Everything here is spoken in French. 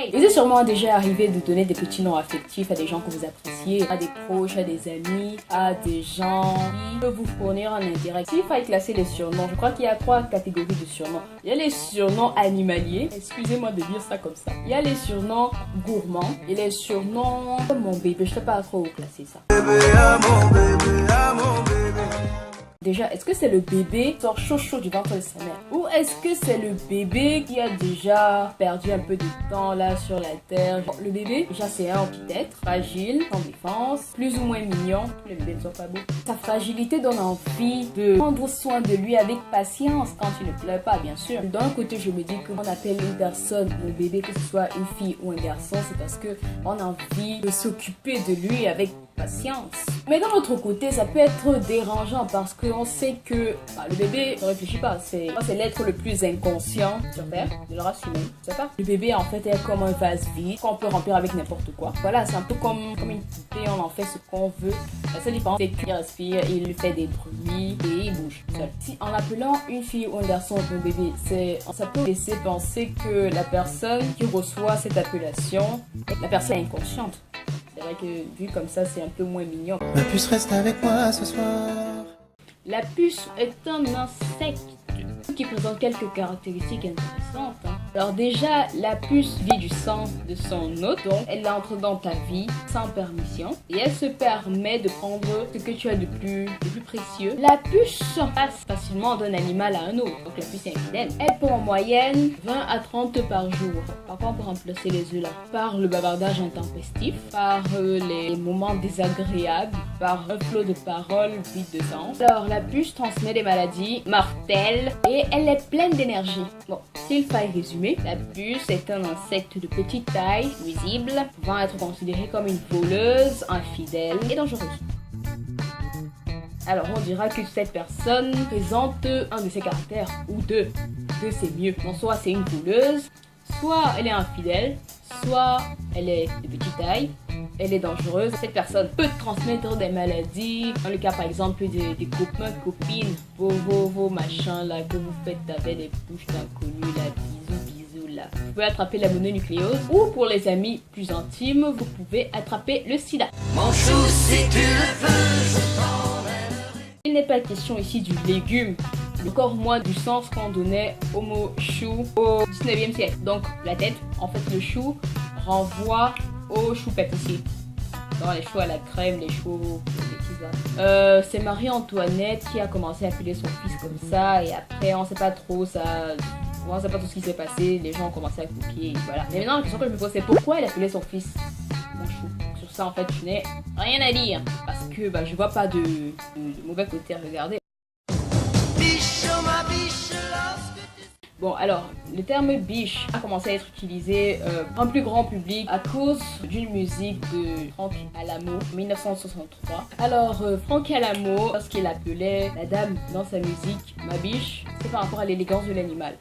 Hey. Il est sûrement déjà arrivé de donner des petits noms affectifs à des gens que vous appréciez, à des proches, à des amis, à des gens qui peuvent vous fournir un intérêt. S'il fallait classer les surnoms, je crois qu'il y a 3 catégories de surnoms. Il y a les surnoms animaliers, excusez-moi de dire ça comme ça. Il y a les surnoms gourmands et les surnoms comme mon bébé, je sais pas trop où classer ça. Déjà, est-ce que c'est le bébé qui sort chaud du ventre de sa mère? Ou est-ce que c'est le bébé qui a déjà perdu un peu de temps là sur la terre? Bon, le bébé, déjà c'est un petit être, fragile, sans défense, plus ou moins mignon. Les bébés ne sont pas beaux. Sa fragilité donne envie de prendre soin de lui avec patience quand il ne pleure pas, bien sûr. D'un côté, je me dis que on appelle une personne un bébé, que ce soit une fille ou un garçon, c'est parce que on a envie de s'occuper de lui avec patience. Mais d'un autre côté, ça peut être dérangeant parce qu'on sait que le bébé ne réfléchit pas. C'est l'être le plus inconscient sur Terre, de la race humaine. Tu sais pas? Le bébé en fait est comme un vase vide qu'on peut remplir avec n'importe quoi. Voilà, c'est un peu comme une poupée, on en fait ce qu'on veut. La seule différence c'est qu'il respire, il fait des bruits et il bouge seul. Si en appelant une fille ou un garçon un bébé, ça peut laisser penser que la personne qui reçoit cette appellation, la personne est inconsciente. C'est vrai que vu comme ça, c'est un peu moins mignon. Ma puce reste avec moi ce soir. La puce est un insecte qui présente quelques caractéristiques intéressantes. Alors déjà, la puce vit du sang de son hôte, donc elle entre dans ta vie sans permission et elle se permet de prendre ce que tu as de plus précieux. La puce passe facilement d'un animal à un autre, donc la puce est infidèle. Elle pond en moyenne 20 à 30 par jour. Parfois on peut remplacer les œufs là par le bavardage intempestif, par les moments désagréables, par un flot de paroles vide de sens. Alors la puce transmet des maladies mortelles et elle est pleine d'énergie. Bon, s'il fallait résumer, la puce est un insecte de petite taille, nuisible, pouvant être considérée comme une voleuse, infidèle et dangereuse. Alors on dira que cette personne présente un de ses caractères, ou deux. Deux c'est mieux. Donc soit c'est une voleuse, soit elle est infidèle, soit elle est de petite taille, elle est dangereuse. Cette personne peut transmettre des maladies. Dans le cas par exemple des copains, copines, vos machins là que vous faites avec des bouches d'inconnus là, bisous là. Vous pouvez attraper la mononucléose ou pour les amis plus intimes, vous pouvez attraper le sida. Mon chou, si tu le veux, je t'emmènerai. Il n'est pas question ici du légume, encore moins du sens qu'on donnait au mot chou au 19e siècle. Donc la tête, en fait le chou renvoie au chou pâtissier. Dans les choux à la crème, les choux, c'est Marie-Antoinette qui a commencé à appeler son fils comme ça et après on sait pas trop ça. On sait pas tout ce qui s'est passé, les gens ont commencé à copier et voilà. Mais maintenant la question que je me pose c'est pourquoi elle appelait son fils mon chou. Sur ça en fait je n'ai rien à dire parce que je vois pas de mauvais côté à regarder. Bon alors, le terme biche a commencé à être utilisé en plus grand public à cause d'une musique de Franck Alamo en 1963. Alors Franck Alamo, lorsqu'il appelait la dame dans sa musique ma biche, c'est par rapport à l'élégance de l'animal.